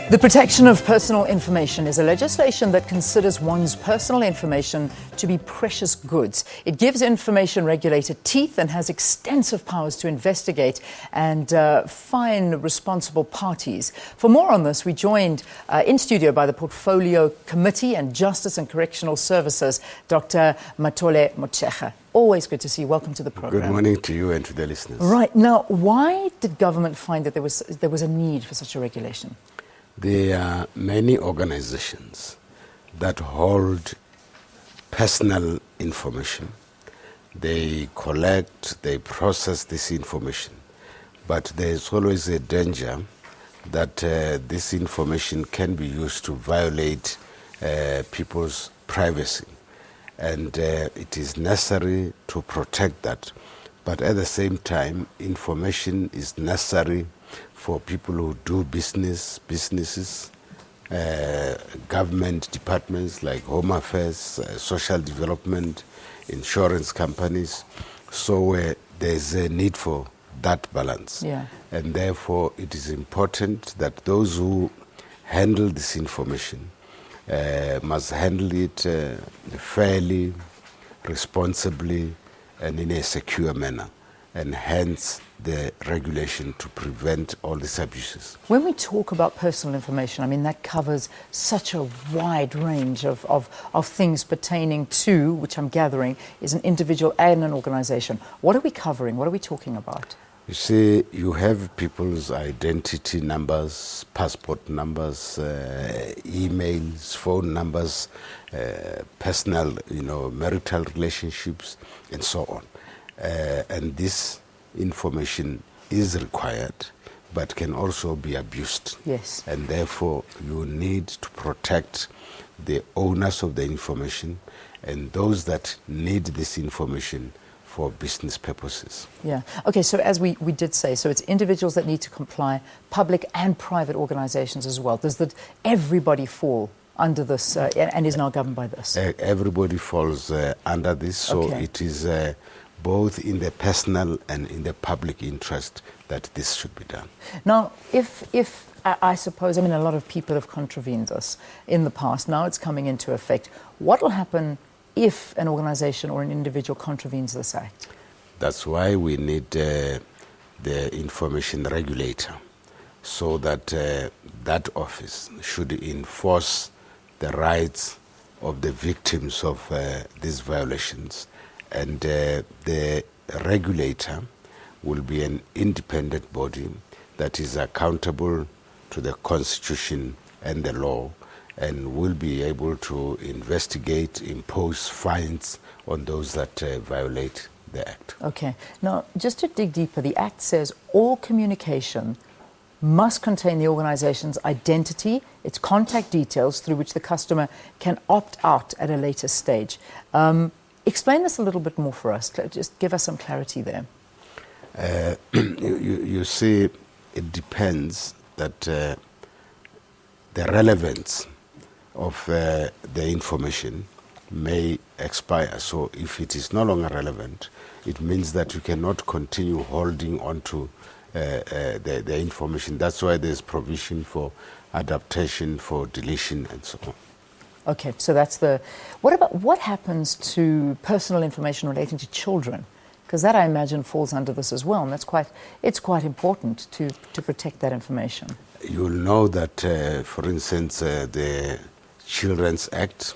The Protection of Personal Information is a legislation that considers one's personal information to be precious goods. It gives Information Regulator teeth and has extensive powers to investigate and fine responsible parties. For more on this, we joined in studio by the Portfolio Committee and Justice and Correctional Services, Dr. Mathole Motshekga. Always good to see you. Welcome to the program. Good morning to you and to the listeners. Right. Now, why did government find that there was a need for such a regulation? There are many organizations that hold personal information. They collect, they process this information. But there's always a danger that this information can be used to violate people's privacy. And it is necessary to protect that. But at the same time, information is necessary for people who do businesses, government departments like Home Affairs, social development, insurance companies. So there's a need for that balance. Yeah. And therefore, it is important that those who handle this information must handle it fairly, responsibly, and in a secure manner. And hence the regulation to prevent all these abuses. When we talk about personal information, I mean, that covers such a wide range of things pertaining to, which I'm gathering, is an individual and an organization. What are we covering? What are we talking about? You see, you have people's identity numbers, passport numbers, emails, phone numbers, personal, marital relationships, and so on. And this information is required, but can also be abused. Yes. And therefore, you need to protect the owners of the information and those that need this information for business purposes. Yeah. Okay, so as we did say, so it's individuals that need to comply, public and private organizations as well. Does everybody fall under this and is now governed by this? Everybody falls under this, so Okay. it is both in the personal and in the public interest that this should be done. Now, if I suppose, I mean, a lot of people have contravened this in the past. Now it's coming into effect. What will happen if an organization or an individual contravenes this act? That's why we need the Information Regulator, so that that office should enforce the rights of the victims of these violations. And the regulator will be an independent body that is accountable to the Constitution and the law, and will be able to investigate, impose fines on those that violate the Act. Okay. Now, just to dig deeper, the Act says all communication must contain the organization's identity, its contact details through which the customer can opt out at a later stage. Explain this a little bit more for us. Just give us some clarity there. You see, it depends that the relevance of the information may expire. So if it is no longer relevant, it means that you cannot continue holding on to the information. That's why there's provision for adaptation, for deletion, and so on. Okay, so that's what happens to personal information relating to children? Because that, I imagine, falls under this as well, and it's quite important to protect that information. You'll know that, for instance, the Children's Act,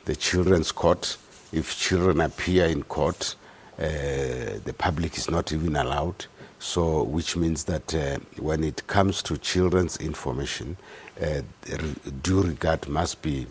the Children's Court, if children appear in court, the public is not even allowed. So, which means that when it comes to children's information, due regard must be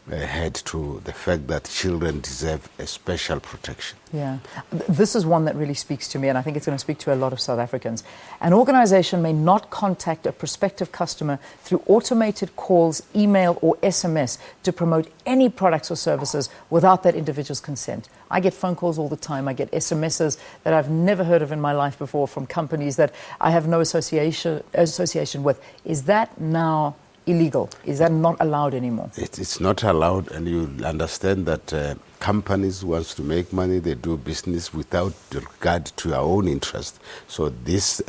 had to the fact that children deserve a special protection. Yeah. This is one that really speaks to me, and I think it's going to speak to a lot of South Africans. An organization may not contact a prospective customer through automated calls, email, or SMS to promote any products or services without that individual's consent. I get phone calls all the time. I get SMSs that I've never heard of in my life before from companies that I have no association with. Is that now illegal? Is that not allowed anymore? It's not allowed, and you understand that companies wants to make money, they do business without regard to our own interest. So this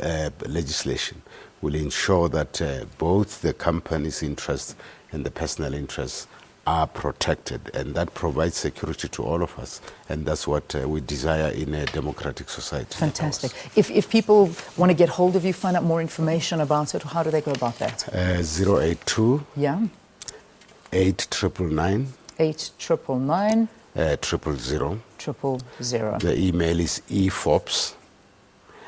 legislation will ensure that both the company's interests and the personal interests are protected, and that provides security to all of us, and that's what we desire in a democratic society. Fantastic. If people want to get hold of you, find out more information about it, how do they go about that? 082 Yeah. 8999 899 000. 000. The email is eForbes.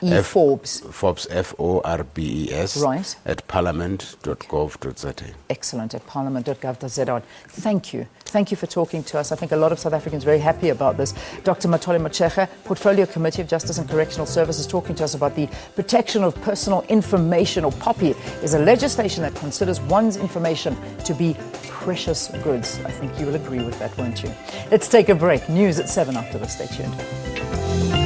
eForbes. Forbes, F-O-R-B-E-S, Right. at parliament.gov.za. Excellent, at parliament.gov.za. Thank you. Thank you for talking to us. I think a lot of South Africans are very happy about this. Dr. Mathole Motshekga, Portfolio Committee of Justice and Correctional Services, talking to us about the Protection of Personal Information, or POPI, is a legislation that considers one's information to be precious goods. I think you will agree with that, won't you? Let's take a break. News at 7 after this. Stay tuned.